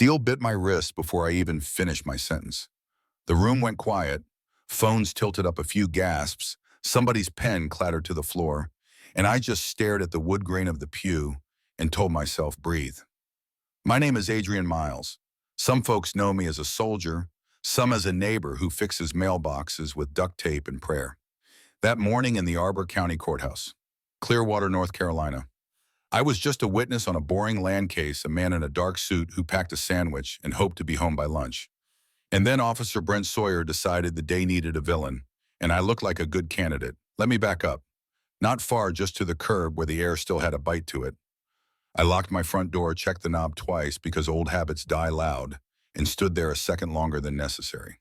Steel bit my wrist before I even finished my sentence. The room went quiet, phones tilted up a few gasps, somebody's pen clattered to the floor, and I just stared at the wood grain of the pew and told myself, breathe. My name is Adrian Miles. Some folks know me as a soldier, some as a neighbor who fixes mailboxes with duct tape and prayer. That morning in the Arbor County Courthouse, Clearwater, North Carolina, I was just a witness on a boring land case, a man in a dark suit who packed a sandwich and hoped to be home by lunch. And then Officer Brent Sawyer decided the day needed a villain, and I looked like a good candidate. Let me back up. Not far, just to the curb where the air still had a bite to it. I locked my front door, checked the knob twice because old habits die loud, and stood there a second longer than necessary.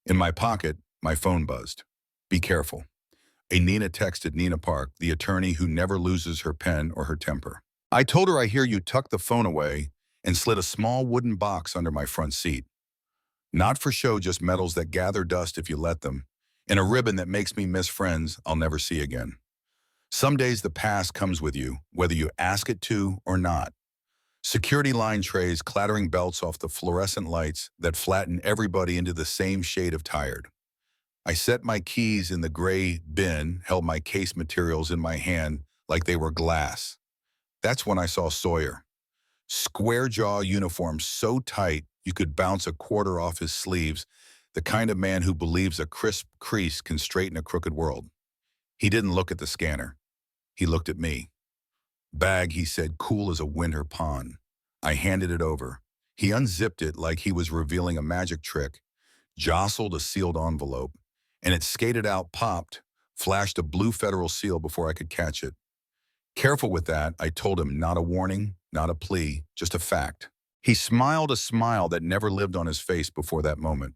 In my pocket, my phone buzzed. Be careful. A Nina texted Nina Park, the attorney who never loses her pen or her temper. I told her I hear you tucked the phone away and slid a small wooden box under my front seat. Not for show, just metals that gather dust if you let them, and a ribbon that makes me miss friends I'll never see again. Some days the past comes with you, whether you ask it to or not. Security line trays, clattering belts off the fluorescent lights that flatten everybody into the same shade of tired. I set my keys in the gray bin, held my case materials in my hand like they were glass. That's when I saw Sawyer. Square jaw uniform so tight you could bounce a quarter off his sleeves, the kind of man who believes a crisp crease can straighten a crooked world. He didn't look at the scanner. He looked at me. Bag, he said, cool as a winter pond. I handed it over. He unzipped it like he was revealing a magic trick, jostled a sealed envelope, and it skated out, popped, flashed a blue federal seal before I could catch it. Careful with that, I told him, not a warning, not a plea, just a fact. He smiled a smile that never lived on his face before that moment.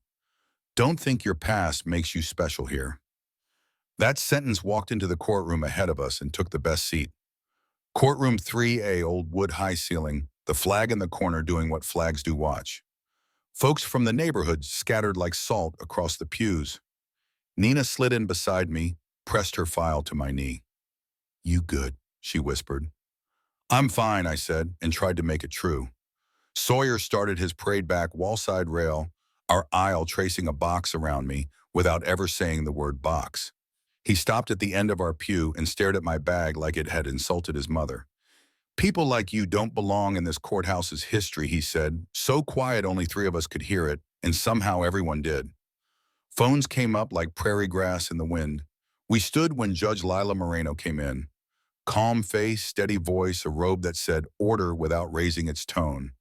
Don't think your past makes you special here. That sentence walked into the courtroom ahead of us and took the best seat. Courtroom 3A, old wood high ceiling, the flag in the corner doing what flags do watch. Folks from the neighborhood scattered like salt across the pews. Nina slid in beside me, pressed her file to my knee. You good, she whispered. I'm fine, I said, and tried to make it true. Sawyer started his parade back wall-side rail, our aisle tracing a box around me without ever saying the word box. He stopped at the end of our pew and stared at my bag like it had insulted his mother. People like you don't belong in this courthouse's history, he said, so quiet only three of us could hear it, and somehow everyone did. Phones came up like prairie grass in the wind. We stood when Judge Lila Moreno came in. Calm face, steady voice, a robe that said order without raising its tone.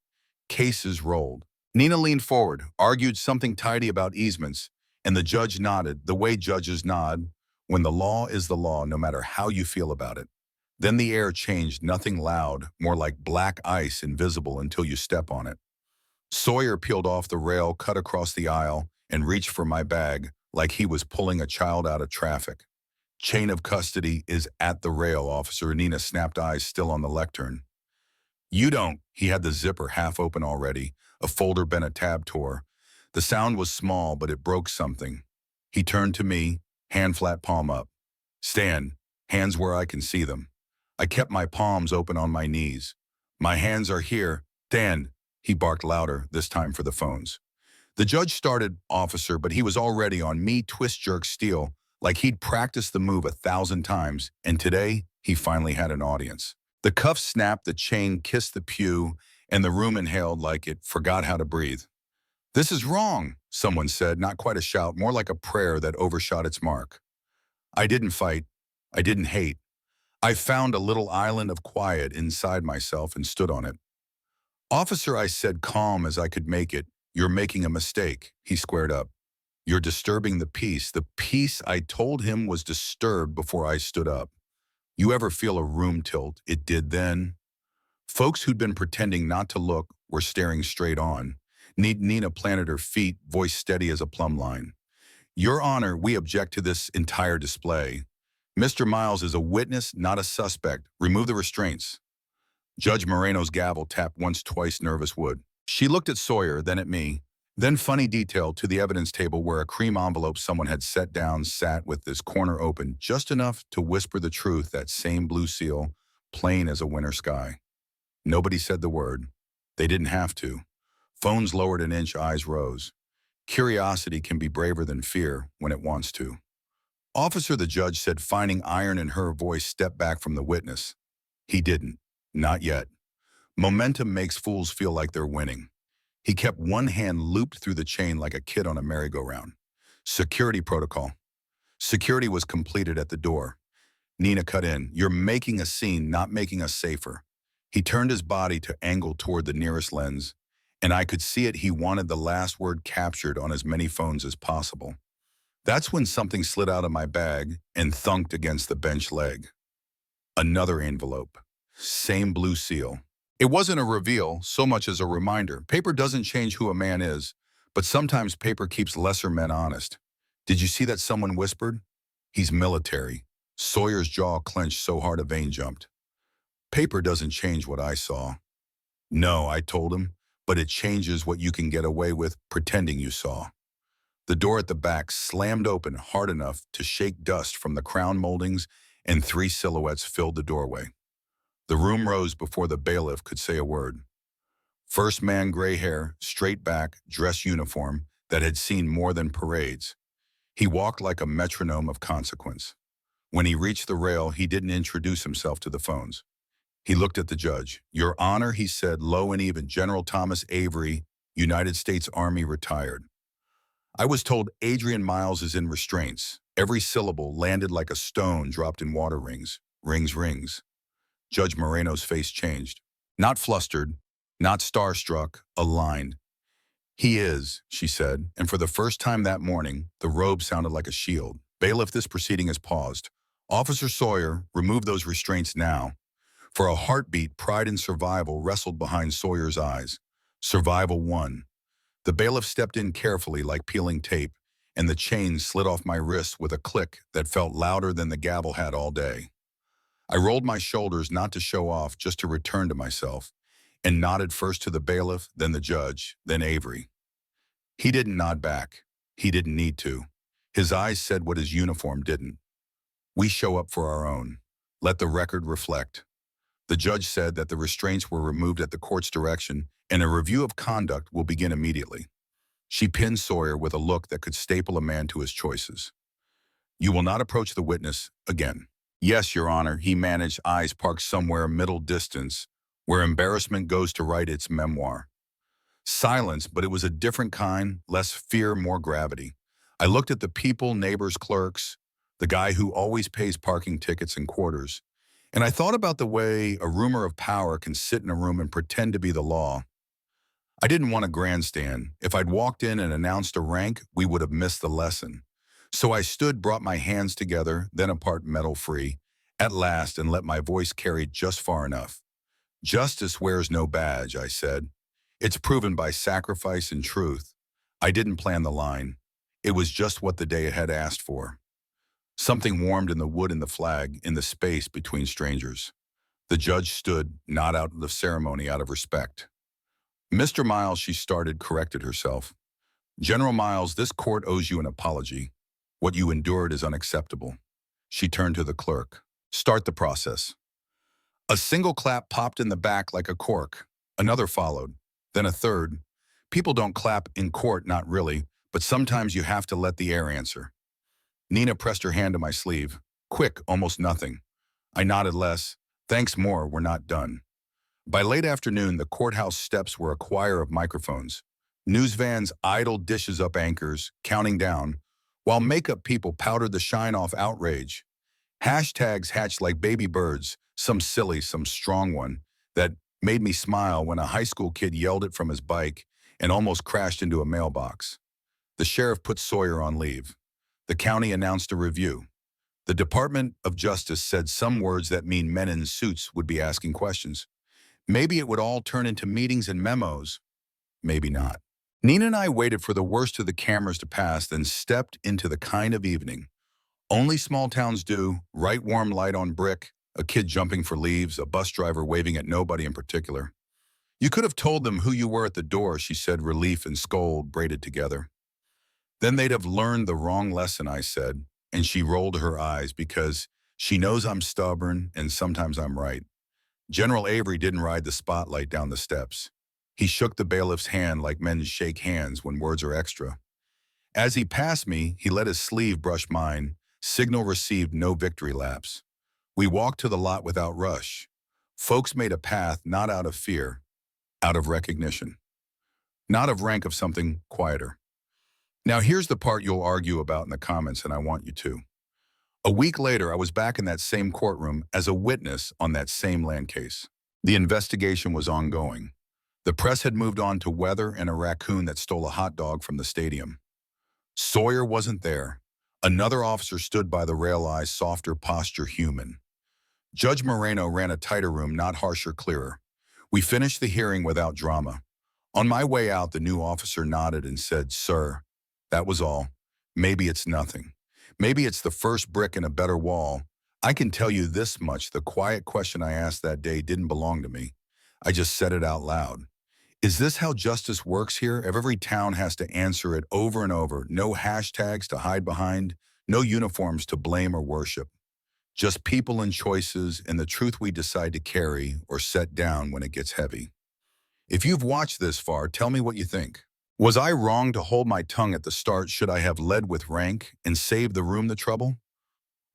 Cases rolled. Nina leaned forward, argued something tidy about easements, and the judge nodded, the way judges nod, when the law is the law, no matter how you feel about it. Then the air changed, nothing loud, more like black ice, invisible until you step on it. Sawyer peeled off the rail, cut across the aisle, and reached for my bag like he was pulling a child out of traffic. Chain of custody is at the rail, officer. Nina snapped, eyes still on the lectern. You don't. He had the zipper half open already, a folder bent a tab tore. The sound was small, but it broke something. He turned to me, hand flat, palm up. Stand, hands where I can see them. I kept my palms open on my knees. My hands are here. Stand, he barked louder, this time for the phones. The judge started, officer, but he was already on me, twist, jerk, steal, like he'd practiced the move 1,000 times, and today he finally had an audience. The cuffs snapped, the chain kissed the pew, and the room inhaled like it forgot how to breathe. This is wrong, someone said, not quite a shout, more like a prayer that overshot its mark. I didn't fight. I didn't hate. I found a little island of quiet inside myself and stood on it. Officer, I said, calm as I could make it, you're making a mistake. He squared up. You're disturbing the peace. The peace I told him was disturbed before I stood up. You ever feel a room tilt? It did then. Folks who'd been pretending not to look were staring straight on. Nina planted her feet, voice steady as a plumb line. Your Honor, we object to this entire display. Mr. Miles is a witness, not a suspect. Remove the restraints. Judge Moreno's gavel tapped once, twice, nervous wood. She looked at Sawyer, then at me. Then funny detail to the evidence table where a cream envelope someone had set down sat with this corner open, just enough to whisper the truth, that same blue seal, plain as a winter sky. Nobody said the word. They didn't have to. Phones lowered an inch, eyes rose. Curiosity can be braver than fear when it wants to. Officer, the judge said, finding iron in her voice, stepped back from the witness. He didn't. Not yet. Momentum makes fools feel like they're winning. He kept one hand looped through the chain like a kid on a merry-go-round. Security protocol. Security was completed at the door. Nina cut in. You're making a scene, not making us safer. He turned his body to angle toward the nearest lens, and I could see it. He wanted the last word captured on as many phones as possible. That's when something slid out of my bag and thunked against the bench leg. Another envelope. Same blue seal. It wasn't a reveal so much as a reminder. Paper doesn't change who a man is, but sometimes paper keeps lesser men honest. Did you see that, someone whispered? He's military. Sawyer's jaw clenched so hard a vein jumped. Paper doesn't change what I saw. No, I told him, but it changes what you can get away with pretending you saw. The door at the back slammed open hard enough to shake dust from the crown moldings, and 3 silhouettes filled the doorway. The room rose before the bailiff could say a word. First man, gray hair, straight back, dress uniform that had seen more than parades. He walked like a metronome of consequence. When he reached the rail, he didn't introduce himself to the phones. He looked at the judge. Your Honor, he said, low and even, General Thomas Avery, United States Army, retired. I was told Adrian Miles is in restraints. Every syllable landed like a stone dropped in water rings. Rings, rings. Judge Moreno's face changed. Not flustered, not starstruck, aligned. He is, she said, and for the first time that morning, the robe sounded like a shield. Bailiff, this proceeding is paused. Officer Sawyer, remove those restraints now. For a heartbeat, pride and survival wrestled behind Sawyer's eyes. Survival won. The bailiff stepped in carefully like peeling tape, and the chain slid off my wrist with a click that felt louder than the gavel had all day. I rolled my shoulders, not to show off, just to return to myself, and nodded first to the bailiff, then the judge, then Avery. He didn't nod back. He didn't need to. His eyes said what his uniform didn't. We show up for our own. Let the record reflect. The judge said that the restraints were removed at the court's direction, and a review of conduct will begin immediately. She pinned Sawyer with a look that could staple a man to his choices. You will not approach the witness again. Yes, Your Honor, he managed, eyes parked somewhere middle distance, where embarrassment goes to write its memoir. Silence, but it was a different kind, less fear, more gravity. I looked at the people, neighbors, clerks, the guy who always pays parking tickets and quarters, and I thought about the way a rumor of power can sit in a room and pretend to be the law. I didn't want a grandstand. If I'd walked in and announced a rank, we would have missed the lesson. So I stood, brought my hands together, then apart metal-free, at last, and let my voice carry just far enough. Justice wears no badge, I said. It's proven by sacrifice and truth. I didn't plan the line. It was just what the day had asked for. Something warmed in the wood and the flag, in the space between strangers. The judge stood, not out of the ceremony, out of respect. Mr. Miles, she started, corrected herself. General Miles, this court owes you an apology. What you endured is unacceptable. She turned to the clerk. Start the process. A single clap popped in the back like a cork. Another followed. Then a third. People don't clap in court, not really, but sometimes you have to let the air answer. Nina pressed her hand to my sleeve. Quick, almost nothing. I nodded less. Thanks more, we're not done. By late afternoon, the courthouse steps were a choir of microphones. News vans idled, dishes up anchors, counting down, while makeup people powdered the shine off outrage. Hashtags hatched like baby birds, some silly, some strong one, that made me smile when a high school kid yelled it from his bike and almost crashed into a mailbox. The sheriff put Sawyer on leave. The county announced a review. The Department of Justice said some words that mean men in suits would be asking questions. Maybe it would all turn into meetings and memos. Maybe not. Nina and I waited for the worst of the cameras to pass, then stepped into the kind of evening only small towns do, right warm light on brick, a kid jumping for leaves, a bus driver waving at nobody in particular. You could have told them who you were at the door, she said, relief and scold braided together. Then they'd have learned the wrong lesson, I said, and she rolled her eyes because she knows I'm stubborn and sometimes I'm right. General Avery didn't ride the spotlight down the steps. He shook the bailiff's hand like men shake hands when words are extra. As he passed me, he let his sleeve brush mine. Signal received, no victory laps. We walked to the lot without rush. Folks made a path not out of fear, out of recognition. Not of rank, of something quieter. Now here's the part you'll argue about in the comments, and I want you to. A week later, I was back in that same courtroom as a witness on that same land case. The investigation was ongoing. The press had moved on to weather and a raccoon that stole a hot dog from the stadium. Sawyer wasn't there. Another officer stood by the rail, eyes softer, posture human. Judge Moreno ran a tighter room, not harsher, clearer. We finished the hearing without drama. On my way out, the new officer nodded and said, "Sir, that was all. Maybe it's nothing. Maybe it's the first brick in a better wall. I can tell you this much, the quiet question I asked that day didn't belong to me. I just said it out loud. Is this how justice works here? Every town has to answer it over and over. No hashtags to hide behind, no uniforms to blame or worship. Just people and choices and the truth we decide to carry or set down when it gets heavy." If you've watched this far, tell me what you think. Was I wrong to hold my tongue at the start? Should I have led with rank and saved the room the trouble?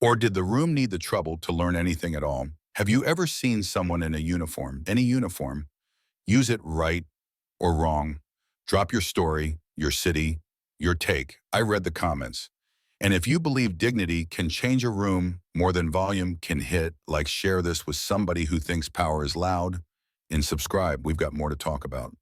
Or did the room need the trouble to learn anything at all? Have you ever seen someone in a uniform, any uniform, use it right or wrong? Drop your story, your city, your take. I read the comments. And if you believe dignity can change a room more than volume can hit, like, share this with somebody who thinks power is loud, and subscribe. We've got more to talk about.